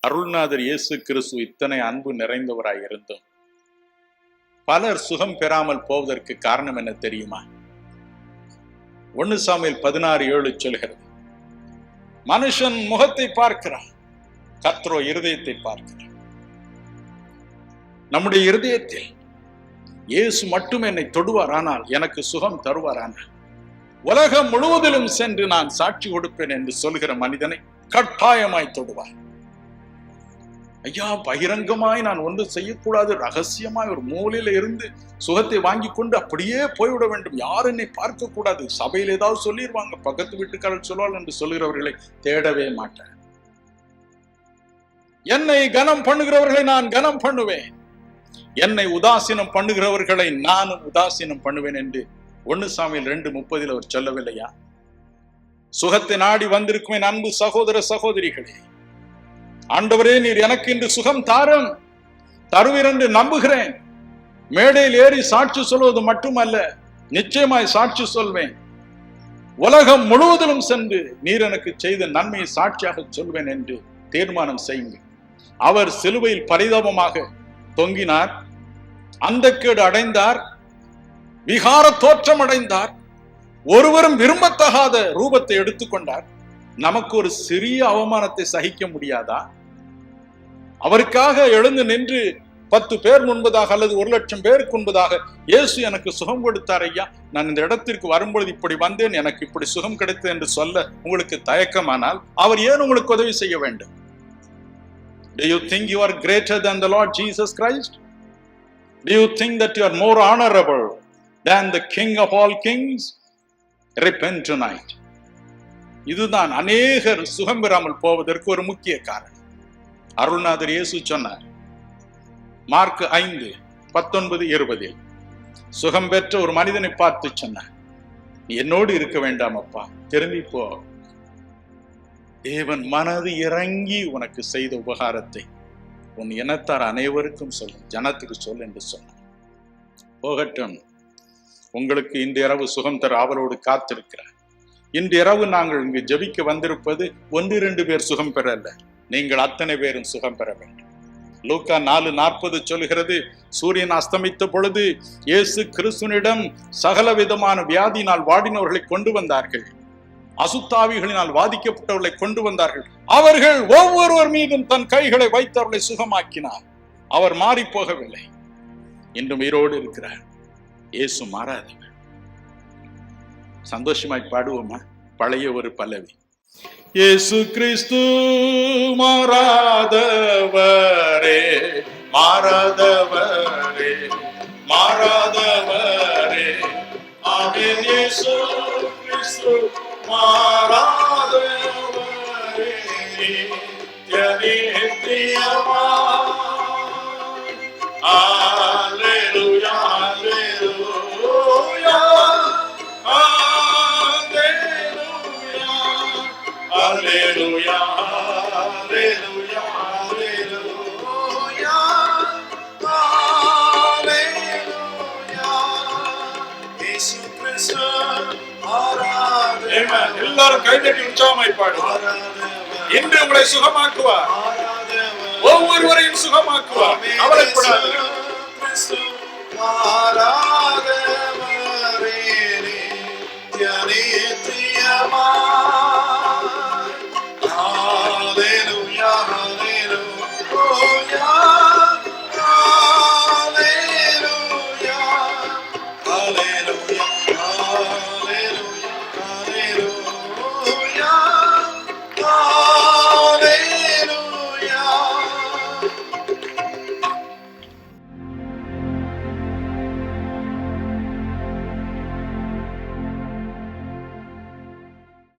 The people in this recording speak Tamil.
அருள்நாதர் இயேசு கிறிஸ்து இத்தனை அன்பு நிறைந்தவராய் இருந்தும் பலர் சுகம் பெறாமல் போவதற்கு காரணம் என்ன தெரியுமா? 1 சாமுவேல் 16:7 சொல்கிறது, மனுஷன் முகத்தை பார்க்கிறான், கர்த்தரோ இருதயத்தை பார்க்கிறார். நம்முடைய இருதயத்தில் இயேசு மட்டும் என்னை தொடுவாரானால், எனக்கு சுகம் தருவாரானால், உலகம் முழுவதிலும் சென்று நான் சாட்சி கொடுப்பேன் என்று சொல்கிற மனிதனை கட்டாயமாய் தொடுவார். ஐயா, பகிரங்கமாய் நான் ஒன்றும் செய்யக்கூடாது, ரகசியமாய் ஒரு மூலையில இருந்து சுகத்தை வாங்கி கொண்டு அப்படியே போய்விட வேண்டும், யாரும் என்னை பார்க்க கூடாது, சபையில் ஏதாவது சொல்லிடுவாங்க, பக்கத்து வீட்டுக்காரர் சொல்வாள் என்று சொல்கிறவர்களை தேடவே மாட்டேன். என்னை கனம் பண்ணுகிறவர்களை நான் கனம் பண்ணுவேன், என்னை உதாசீனம் பண்ணுகிறவர்களை நானும் உதாசீனம் பண்ணுவேன் என்று 1 சாமுவேல் 2:30 அவர் சொல்லவில்லையா? சுகத்தை நாடி வந்திருக்கும் என் அன்பு சகோதர சகோதரிகளே, ஆண்டவரே நீர் எனக்கு இன்று சுகம் தாரும் தருவீர் என்று நம்புகிறேன். மேடையில் ஏறி சாட்சி சொல்வது மட்டுமல்ல, நிச்சயமாய் சாட்சி சொல்வேன். உலகம் முழுவதிலும் சென்று நீர் எனக்கு செய்த நன்மையை சாட்சியாக சொல்வேன் என்று தீர்மானம் செய்யுங்கள். அவர் சிலுவையில் பரிதாபமாக தொங்கினார், அந்தக்கேடு அடைந்தார், விகார தோற்றம் அடைந்தார், ஒருவரும் விரும்பத்தகாத ரூபத்தை எடுத்துக்கொண்டார். நமக்கு ஒரு சிறிய அவமானத்தை சகிக்க முடியாதா? அவருக்காக எழுந்து நின்று 10 பேர் முன்பதாக அல்லது 1,00,000 பேருக்கு முன்பதாக, இயேசு எனக்கு சுகம் கொடுத்தார் ஐயா, நான் இந்த இடத்திற்கு வரும்பொழுது இப்படி வந்தேன், எனக்கு இப்படி சுகம் கிடைத்தது என்று சொல்ல உங்களுக்கு தயக்கமானால் அவர் ஏன் உங்களுக்கு உதவி செய்ய வேண்டும்? Do you think you are greater than the Lord Jesus Christ? Do you think that you are more honorable than the King of all kings? Repent tonight. இதுதான் அநேகர் சுகம் பெறாமல் போவதற்கு ஒரு முக்கிய காரணம். அருள்நாதர் இயேசு சொன்னார், மார்க் 5:19-20 சுகம் பெற்ற ஒரு மனிதனை பார்த்து சொன்னார், நீ என்னோடு இருக்க வேண்டாம் அப்பா, திரும்பி போ. தேவன் மனது இறங்கி உனக்கு செய்த உபகாரத்தை உன் இனத்தார் அனைவருக்கும் சொல்லும், ஜனத்துக்கு சொல் என்று சொன்னார். போகட்டும், உங்களுக்கு இன்று இரவு சுகம் தர ஆவலோடு காத்திருக்கிறார். இன்று இரவு நாங்கள் இங்கு ஜெபிக்க வந்திருப்பது 1-2 பேர் சுகம் பெறல்ல, நீங்கள் அத்தனை பேரும் சுகம் பெற வேண்டும். லூக்கா 4:40 சொல்கிறது, சூரியன் அஸ்தமித்த பொழுது இயேசு கிறிஸ்துவினிடம் சகல விதமான வியாதியினால் வாடினவர்களை கொண்டு வந்தார்கள், அசுத்தாவிகளினால் வாதிக்கப்பட்டவர்களை கொண்டு வந்தார்கள். அவர்கள் ஒவ்வொருவர் மீதும் தன் கைகளை வைத்தவர்களை சுகமாக்கினார். அவர் மாறி போகவில்லை, இன்றும் உயிரோடு இருக்கிறார். இயேசு மாறாதவர். சந்தோஷமாய் பாடுவோமா? பழைய ஒரு பல்லவி. இயேசு கிறிஸ்து மாறாதவரே, மாறாதவரே, மாறாதவரே, ஆமென். இயேசு கிறிஸ்து மாறாதவரே, நித்தியமா. அல்லேலூயா, அல்லேலூயா, அல்லேலூயா, அல்லேலூயா, அல்லேலூயா, அல்லேலூயா. இயேசு கிறிஸ்து ஆராதனை. எல்லாரும் கைதட்டி உற்சாகமாய் பாடுவோம். இன்று உங்களை சுகமாக்குவார், ஒவ்வொருவரையும் சுகமாக்குவார். கவலைப்படாதீர்கள்.